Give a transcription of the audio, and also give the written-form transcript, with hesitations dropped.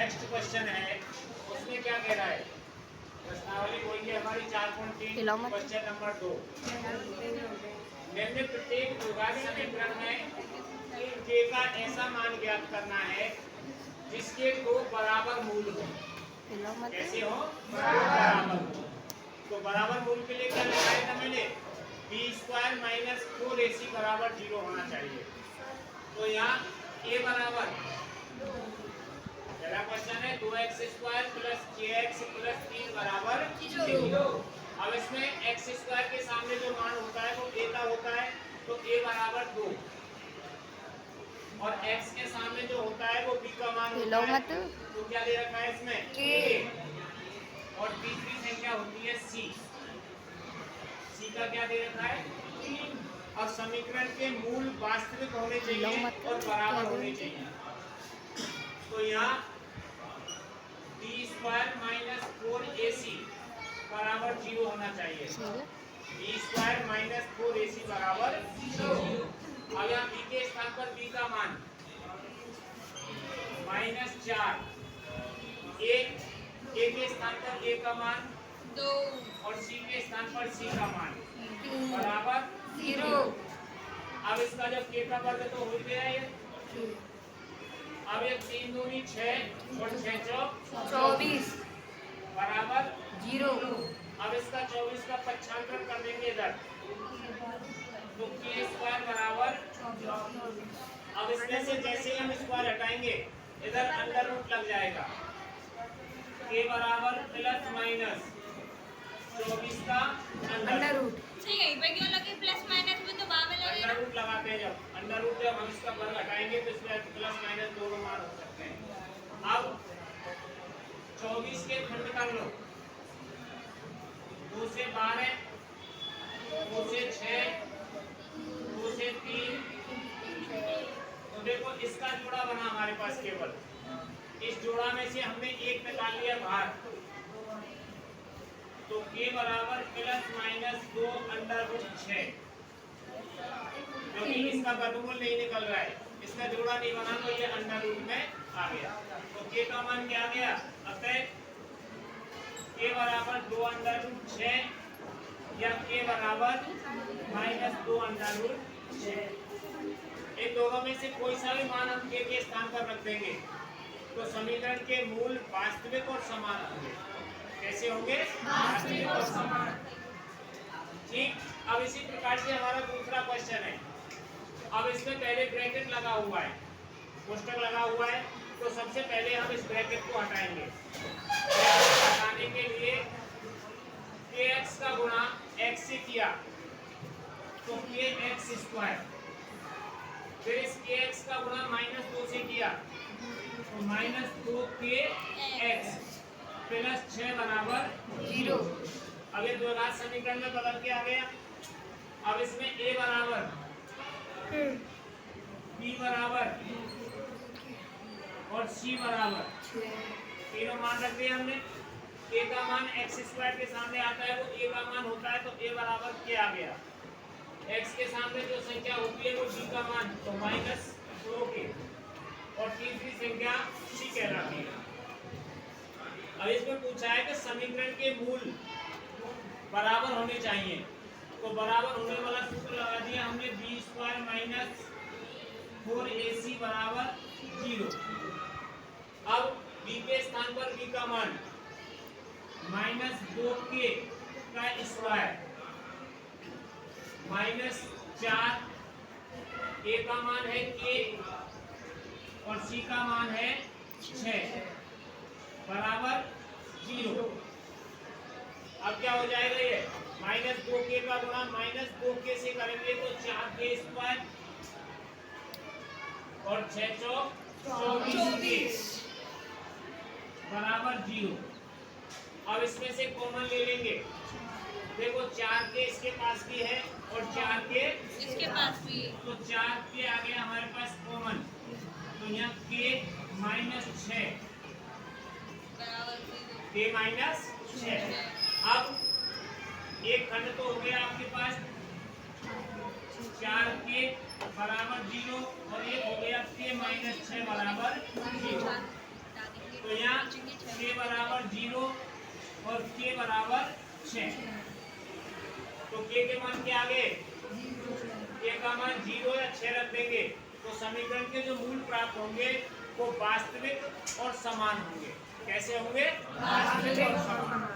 Next question है, उसमें क्या कह रहा है? प्रश्नावली बोलिए हमारी 4.3 क्वेश्चन नंबर 2। निम्न प्रत्येक द्विघात समीकरण में k का ऐसा मान ज्ञात करना है जिसके दो बराबर मूल हो। कैसे हो? बराबर मूल। तो बराबर मूल के लिए क्या लगाया था मैंने? b² - 4ac बराबर 0 होना चाहिए। तो यहाँ a बराबर, पहला क्वेश्चन है 2x² + kx + 3 बराबर 0। अब इसमें x² के सामने जो मान होता है वो a का होता है, तो a बराबर 2, और x के सामने जो होता है वो b का मान होता है, तो क्या दे रखा है इसमें? a। और तीसरी संख्या होती है c, c का क्या दे रखा है? 3। और समीकरण के मूल वास्तविक होने चाहिए और बराबर होने चाहिए। तो यहाँ b² - 4ac बराबर 0 होना चाहिए। b² - 4ac बराबर 0। अब यहाँ b के स्थान पर b का मान -4, a के स्थान पर a का मान 2 और c के स्थान पर c का मान बराबर 0। अब इसका जब k का वर्ग तो हो गया ये। अब ये 3 दूनी 6 और 6 चौक 24 बराबर 0। अब इसका 24 का पक्षांतर कर देंगे इधर, तो k² बराबर। अब इसमें से जैसे ही हम स्क्वायर हटाएंगे इधर अंडर रूट लग जाएगा, k बराबर ± 24 का अंडर रूट। यहीं पे क्यों लगे प्लस माइनस में? तो बाद में लगेगा। अंडर रूट लगाते हैं जब हम इसका वर्ग हटाएंगे तो इसमें प्लस माइनस दोनों मान हो सकते हैं। अब 24 के खंड कर लो, 2 से 12, 2 से 6, 2 से 3। तो देखो इसका जोड़ा बना हमारे पास केवल, इस जोड़ा में से हमने एक निकाल लिया बाहर, तो k बराबर ± 2√6, क्योंकि इसका वर्गमूल नहीं निकल रहा है, इसका जोड़ा नहीं बना तो ये अंडर रूट में आ गया। तो k का मान क्या आ गया? अतः k बराबर 2√6 या k बराबर -2√6। इन दोनों में से कोई सा भी मान हम k के स्थान पर रख देंगे तो समीकरण के मूल वास्तविक और समान होंगे। कैसे होंगे? वास्तविक और समान। ठीक। अब इसी प्रकार से हमारा दूसरा क्वेश्चन है। अब इसमें पहले ब्रैकेट लगा हुआ है, कोष्टक लगा हुआ है, तो सबसे पहले हम इस ब्रैकेट को हटाएंगे। हटाने के लिए kx का गुणा x से किया तो kx², फिर इस kx का गुणा -2 से किया तो -2kx + 6 बराबर 0। अब ये द्विघात समीकरण में बदल के आ गया। अब इसमें a बराबर, b बराबर और c बराबर तीनों मान रख दिए हमने। a का मान x² के सामने आता है, वो a का मान होता है, तो a बराबर k आ गया। x के सामने जो संख्या होती है वो b का मान, तो -2k, और तीसरी संख्या c कहलाती है। अब इसमें पूछा है कि समीकरण के मूल बराबर होने चाहिए, तो बराबर होने वाला सूत्र लगा दिया हमने, b² - 4ac बराबर 0। अब b के स्थान पर b का मान -2k का स्क्वायर -4, a का मान है k और c का मान है 6 बराबर 0। अब क्या हो जाएगा? ये -2k का गुणा -2k से करेंगे तो 4k² और 6 चौक 24 बराबर 0। अब इसमें से कॉमन ले लेंगे, देखो 4k इसके पास भी है और 4k इसके पास भी है, तो 4k आ गया हमारे पास कॉमन, तो यहाँ k -6, k -6। अब एक खंड तो हो गया आपके पास 4k बराबर 0 और एक हो गया k -6 बराबर 0। तो यहाँ बराबर 6। तो के मान क्या आ गए? के का मान 0 या 6 रख देंगे तो समीकरण के जो मूल प्राप्त होंगे वो वास्तविक और समान होंगे। कैसे होंगे? वास्तविक और समान।